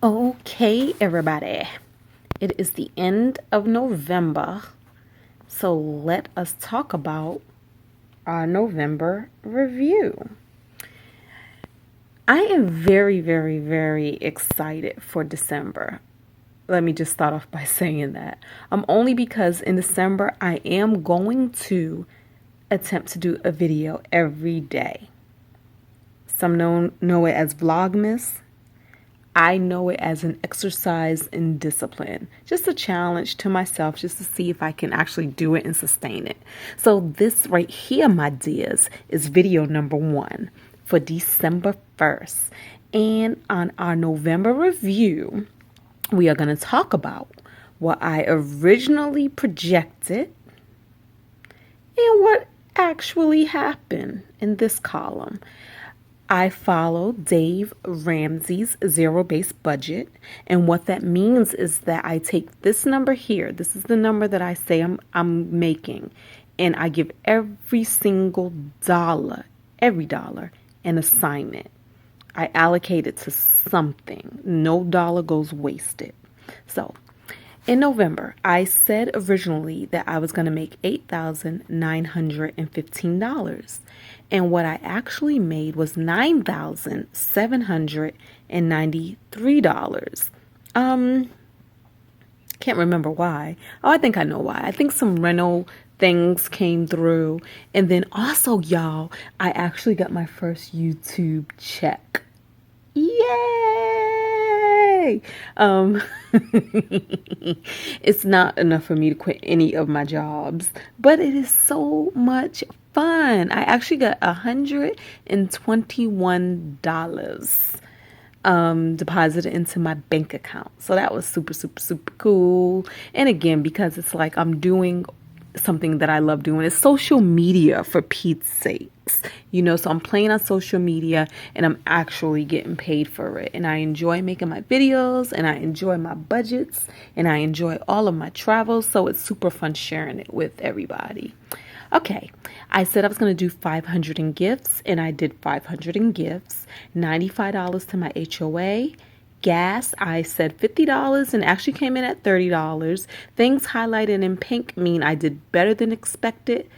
Okay, everybody. It is the end of November, so let us talk about our November review. I am very, very, very excited for December. Let me just start off by saying that. Only because in December I am going to attempt to do a video every day. Some know it as vlogmas. I know it as an exercise in discipline, just a challenge to myself, just to see if I can actually do it and sustain it. So this right here, my dears, is video number 1 for December 1st. And on our November review, we are going to talk about what I originally projected and what actually happened in this column. I follow Dave Ramsey's zero-based budget, and what that means is that I take this number here. This is the number that I say I'm making, and I give every single dollar, every dollar, an assignment. I allocate it to something. No dollar goes wasted. So in November, I said originally that I was going to make $8,915. And what I actually made was $9,793. Can't remember why. Oh, I think I know why. I think some rental things came through. And then also, y'all, I actually got my first YouTube check. Yay! It's not enough for me to quit any of my jobs, but it is so much fun. I actually got $121 deposited into my bank account. So that was super, super, super cool. And again, because it's like I'm doing something that I love doing, is social media, for Pete's sakes. So I'm playing on social media and I'm actually getting paid for it. And I enjoy making my videos and I enjoy my budgets and I enjoy all of my travels. So it's super fun sharing it with everybody. Okay, I said I was going to do 500 in gifts, and I did 500 in gifts, $95 to my HOA. Gas, I said $50 and actually came in at $30. Things highlighted in pink mean I did better than expected.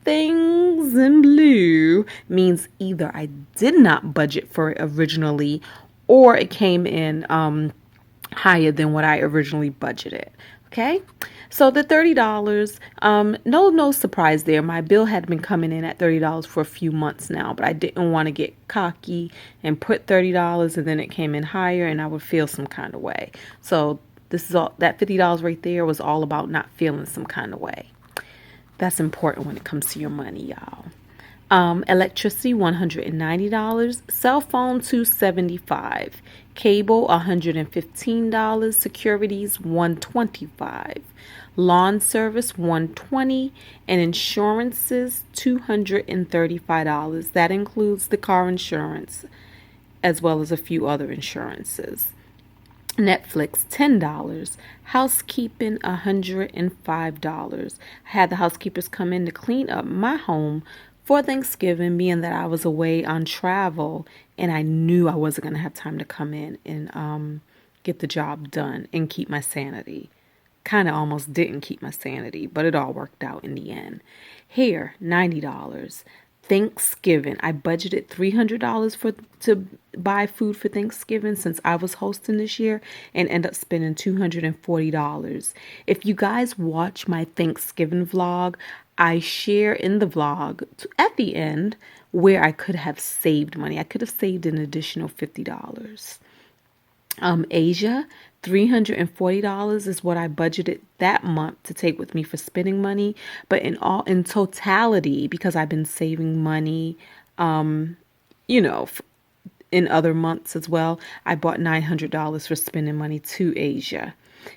Things in blue means either I did not budget for it originally or it came in higher than what I originally budgeted. Okay, so the $30, no surprise there. My bill had been coming in at $30 for a few months now, but I didn't want to get cocky and put $30 and then it came in higher and I would feel some kind of way. So this is all, that $50 right there was all about not feeling some kind of way. That's important when it comes to your money, y'all. Electricity, $190. Cell phone, $275. Cable, $115. Securities, $125. Lawn service, $120. And insurances, $235. That includes the car insurance as well as a few other insurances. Netflix, $10. Housekeeping, $105. I had the housekeepers come in to clean up my home for Thanksgiving, being that I was away on travel and I knew I wasn't going to have time to come in and get the job done and keep my sanity. Kind of almost didn't keep my sanity, but it all worked out in the end. Hair, $90. Thanksgiving, I budgeted $300 to buy food for Thanksgiving since I was hosting this year and end up spending $240. If you guys watch my Thanksgiving vlog, I share in the vlog at the end where I could have saved money. I could have saved an additional $50. Asia, $340 is what I budgeted that month to take with me for spending money. But in totality, because I've been saving money, in other months as well, I bought $900 for spending money to Asia.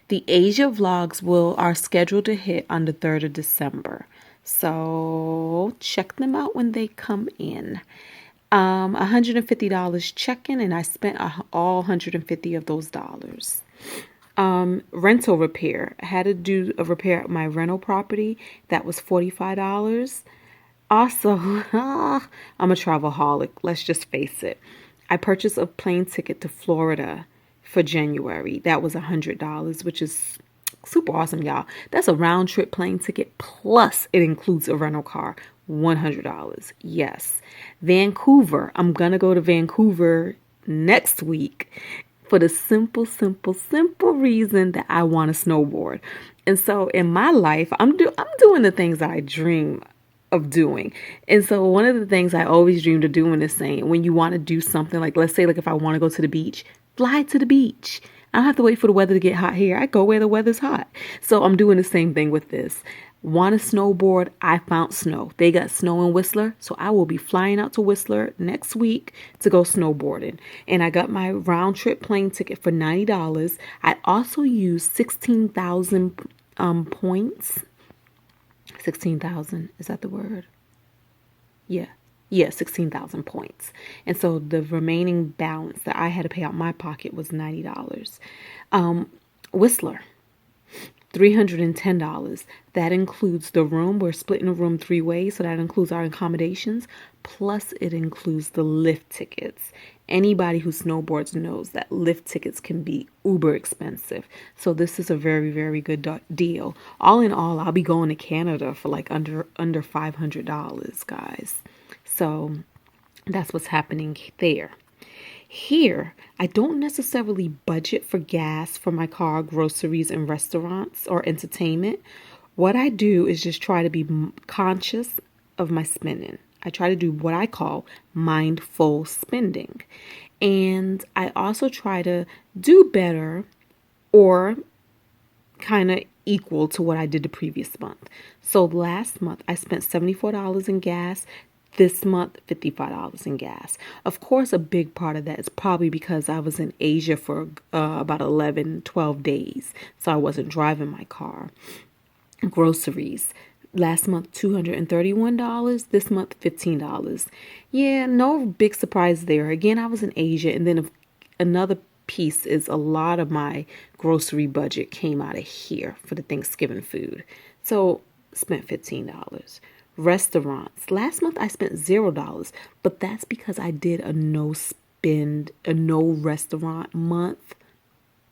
The Asia vlogs are scheduled to hit on the 3rd of December. So check them out when they come in. $150 check-in, and I spent all 150 of those dollars. Rental repair. I had to do a repair at my rental property. That was $45. Also, I'm a travelholic. Let's just face it. I purchased a plane ticket to Florida for January. That was $100, which is super awesome, y'all. That's a round trip plane ticket, plus it includes a rental car. $100. Yes. Vancouver. I'm going to go to Vancouver next week for the simple reason that I want to snowboard. And so in my life, I'm doing the things that I dream of doing. And so one of the things I always dreamed of doing is saying, when you want to do something, like let's say like if I want to go to the beach, fly to the beach. I don't have to wait for the weather to get hot here. I go where the weather's hot. So I'm doing the same thing with this. Want to snowboard? I found snow. They got snow in Whistler, so I will be flying out to Whistler next week to go snowboarding. And I got my round trip plane ticket for $90. I also used 16,000 points. 16,000, is that the word? Yeah. Yeah, 16,000 points. And so the remaining balance that I had to pay out my pocket was $90. Whistler, $310. That includes the room. We're splitting the room 3 ways, so that includes our accommodations, plus it includes the lift tickets. Anybody who snowboards knows that lift tickets can be uber expensive. So this is a very, very good deal. All in all, I'll be going to Canada for like under $500, guys. So that's what's happening there. Here, I don't necessarily budget for gas for my car, groceries, and restaurants or entertainment. What I do is just try to be conscious of my spending. I try to do what I call mindful spending. And I also try to do better or kind of equal to what I did the previous month. So last month, I spent $74 in gas. This month, $55 in gas. Of course, a big part of that is probably because I was in Asia for about 11, 12 days. So I wasn't driving my car. Groceries. Last month, $231. This month, $15. Yeah, no big surprise there. Again, I was in Asia. And then another piece is a lot of my grocery budget came out of here for the Thanksgiving food. So spent $15. Restaurants. Last month I spent $0, but that's because I did a no restaurant month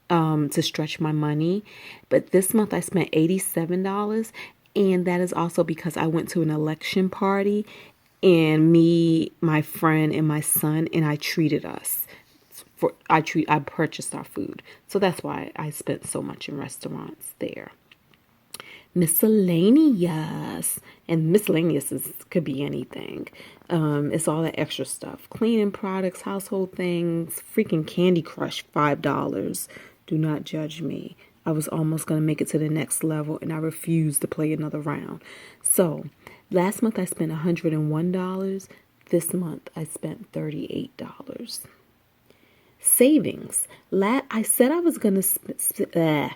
to stretch my money. But this month I spent $87, and that is also because I went to an election party, and me, my friend, and my son, and I treated us. I purchased our food. So that's why I spent so much in restaurants there. Miscellaneous, and miscellaneous could be anything. It's all that extra stuff: cleaning products, household things, freaking Candy Crush, $5. Do not judge me. I was almost gonna make it to the next level, and I refused to play another round. So last month I spent $101. This month I spent $38. Savings. I said I was gonna save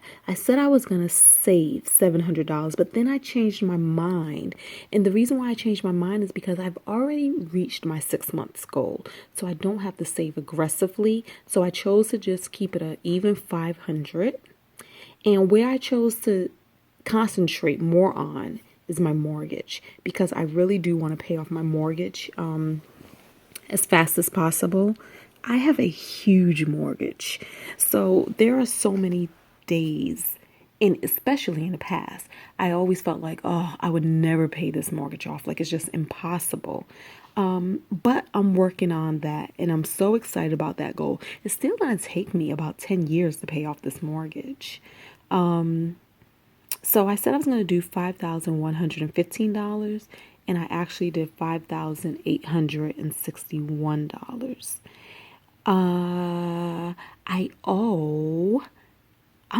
$700, but then I changed my mind. And the reason why I changed my mind is because I've already reached my 6 months goal, so I don't have to save aggressively. So I chose to just keep it an even 500. And where I chose to concentrate more on is my mortgage, because I really do want to pay off my mortgage as fast as possible. I have a huge mortgage. So there are so many days, and especially in the past, I always felt like, oh, I would never pay this mortgage off. Like, it's just impossible. But I'm working on that, and I'm so excited about that goal. It's still going to take me about 10 years to pay off this mortgage. So I said I was going to do $5,115, and I actually did $5,861. I'm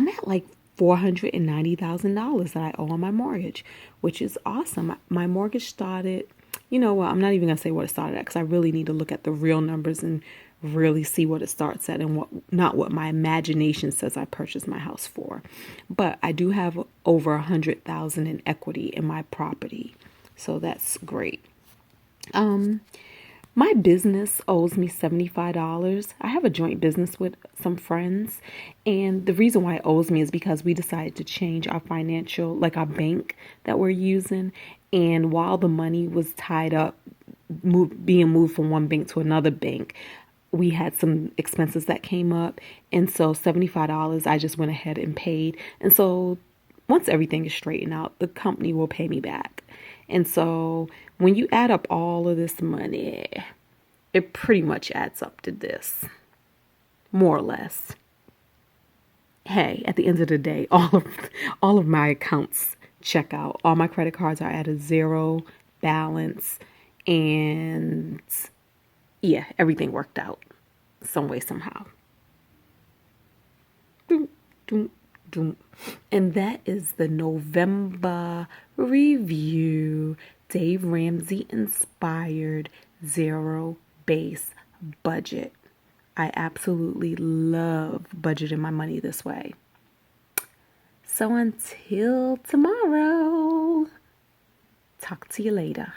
at like $490,000 that I owe on my mortgage, which is awesome. My mortgage started, you know what, I'm not even going to say what it started at, because I really need to look at the real numbers and really see what it starts at, and not what my imagination says I purchased my house for. But I do have over 100,000 in equity in my property. So that's great. My business owes me $75. I have a joint business with some friends, and the reason why it owes me is because we decided to change our financial, like our bank that we're using. And while the money was tied up, being moved from one bank to another bank, we had some expenses that came up. And so $75, I just went ahead and paid. And so once everything is straightened out, the company will pay me back. And so when you add up all of this money, it pretty much adds up to this, more or less. Hey, at the end of the day, all of my accounts check out. All my credit cards are at a zero balance, and yeah, everything worked out some way, somehow. Doom, doom, doom. And that is the November review. Dave Ramsey inspired zero base budget. I absolutely love budgeting my money this way. So until tomorrow, talk to you later.